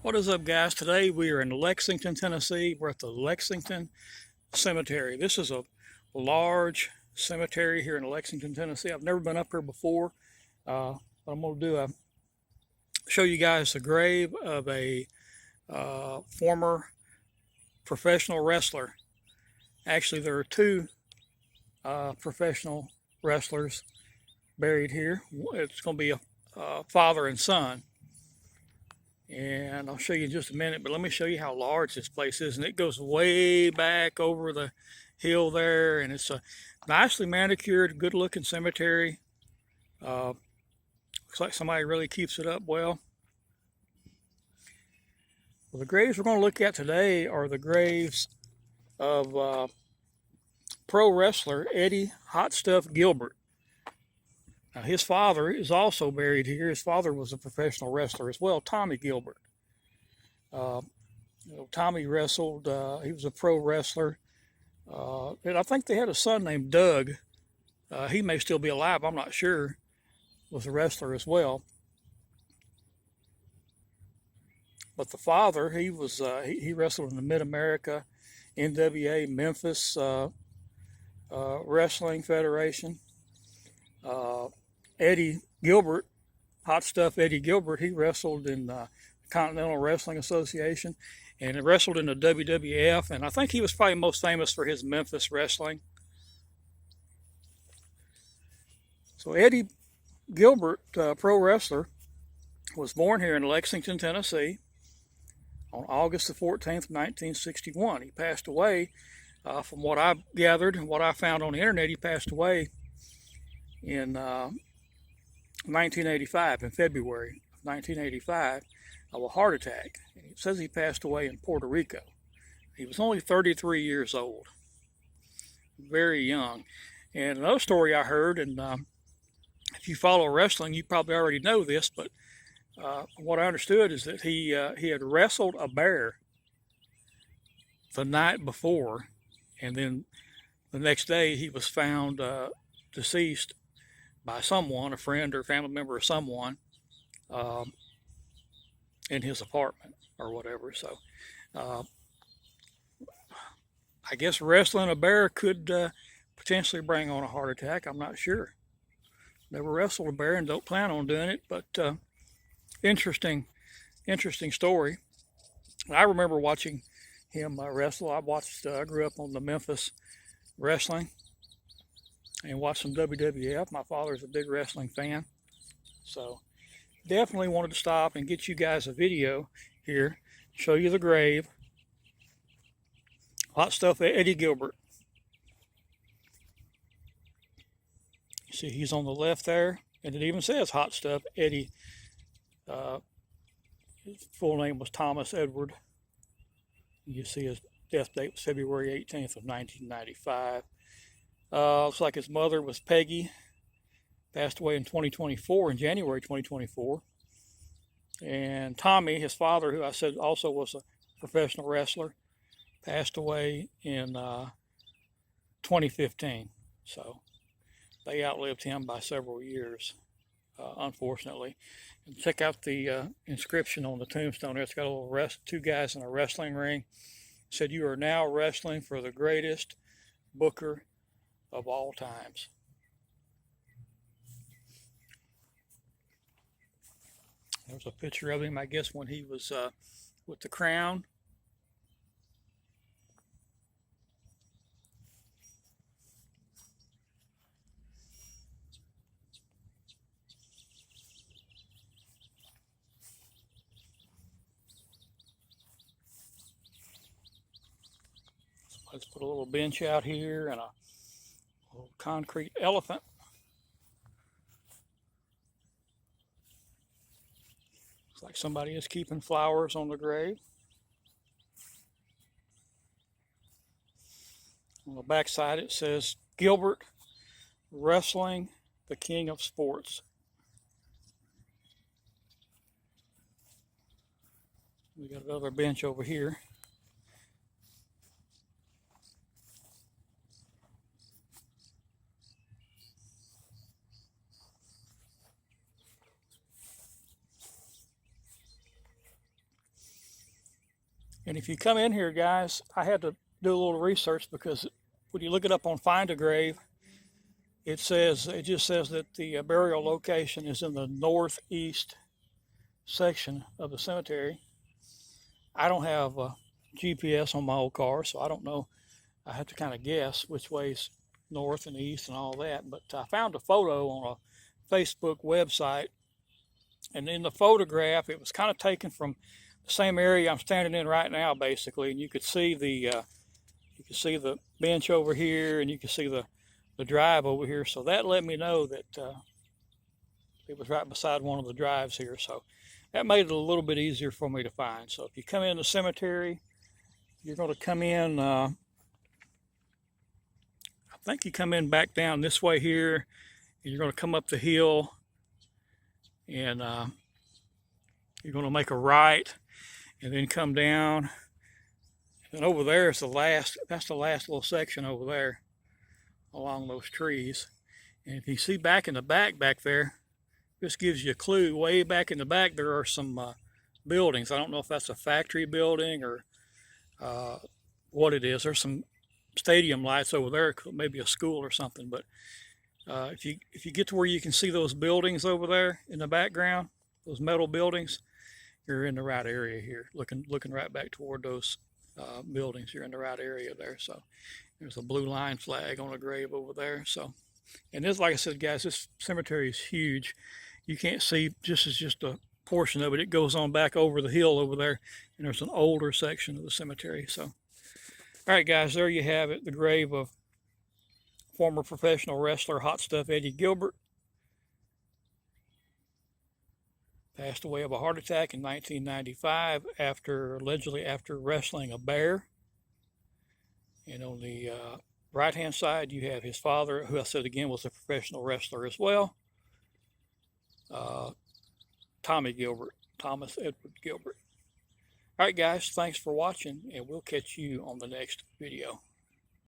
What is up, guys? Today we are in Lexington, Tennessee. We're at the Lexington Cemetery. This is a large cemetery here in Lexington, Tennessee. I've never been up here before. What I'm going to do, show you guys the grave of a former professional wrestler. Actually, there are two professional wrestlers buried here. It's going to be a father and son. And I'll show you in just a minute, but let me show you how large this place is. And it goes way back over the hill there, and it's a nicely manicured, good looking cemetery. Looks like somebody really keeps it up well. Well, the graves we're going to look at today are the graves of pro wrestler Eddie Hot Stuff Gilbert. Now, his father is also buried here. His father was a professional wrestler as well, Tommy Gilbert. Tommy wrestled. He was a pro wrestler. And I think they had a son named Doug. He may still be alive. I'm not sure. Was a wrestler as well. But the father, he wrestled in the Mid America NWA Memphis Wrestling Federation. Eddie Gilbert, Hot Stuff Eddie Gilbert, he wrestled in the Continental Wrestling Association and he wrestled in the WWF. And I think he was probably most famous for his Memphis wrestling. So Eddie Gilbert, pro wrestler, was born here in Lexington, Tennessee on August the 14th, 1961. He passed away, from what I gathered and what I found on the internet, he passed away in 1985, in February of 1985, of a heart attack. It says he passed away in Puerto Rico. He was only 33 years old, very young. And another story I heard, and if you follow wrestling, you probably already know this, but what I understood is that he had wrestled a bear the night before, and then the next day he was found deceased by someone, a friend or family member or someone, in his apartment or whatever. So I guess wrestling a bear could potentially bring on a heart attack. I'm not sure. Never wrestled a bear and don't plan on doing it, but interesting story. I remember watching him wrestle. I grew up on the Memphis wrestling and watched some WWF. My father's a big wrestling fan. So definitely wanted to stop and get you guys a video here, show you the grave. Hot Stuff Eddie Gilbert. You see he's on the left there, and it even says Hot Stuff Eddie. His full name was Thomas Edward. You see his death date was February 18th of 1995. Looks like his mother was Peggy, passed away in 2024, in January 2024. And Tommy, his father, who I said also was a professional wrestler, passed away in 2015. So they outlived him by several years, unfortunately. And check out the inscription on the tombstone there. It's got a little two guys in a wrestling ring. It said, "You are now wrestling for the greatest booker of all times." There's a picture of him, I guess, when he was with the crown. Let's put a little bench out here and a little concrete elephant. Looks like somebody is keeping flowers on the grave. On the back side it says, "Gilbert, wrestling, the king of sports." We got another bench over here. And if you come in here, guys, I had to do a little research because when you look it up on Find a Grave, it just says that the burial location is in the northeast section of the cemetery. I don't have a GPS on my old car, so I don't know. I have to kind of guess which way's north and east and all that. But I found a photo on a Facebook website, and in the photograph, it was kind of taken from the same area I'm standing in right now, basically. And you could see the bench over here, and you could see the drive over here. So that let me know that it was right beside one of the drives here. So that made it a little bit easier for me to find. So if you come in the cemetery, you're going to come in, I think you come in back down this way here, and you're going to come up the hill, and you're going to make a right, and then come down. And over there is that's the last little section over there along those trees. And if you see back in the back there, this gives you a clue. Way back in the back, there are some buildings. I don't know if that's a factory building or what it is. There's some stadium lights over there, maybe a school or something. But if you get to where you can see those buildings over there in the background, those metal buildings, you're in the right area here. Looking right back toward those buildings, you're in the right area there. So there's a blue line flag on a grave over there. So, and this, like I said, guys, this cemetery is huge. You can't see, just a portion of it. It goes on back over the hill over there, and there's an older section of the cemetery. So, all right, guys, there you have it, the grave of former professional wrestler Hot Stuff Eddie Gilbert. Passed away of a heart attack in 1995 allegedly after wrestling a bear. And on the right-hand side, you have his father, who I said again was a professional wrestler as well. Tommy Gilbert, Thomas Edward Gilbert. All right, guys, thanks for watching, and we'll catch you on the next video.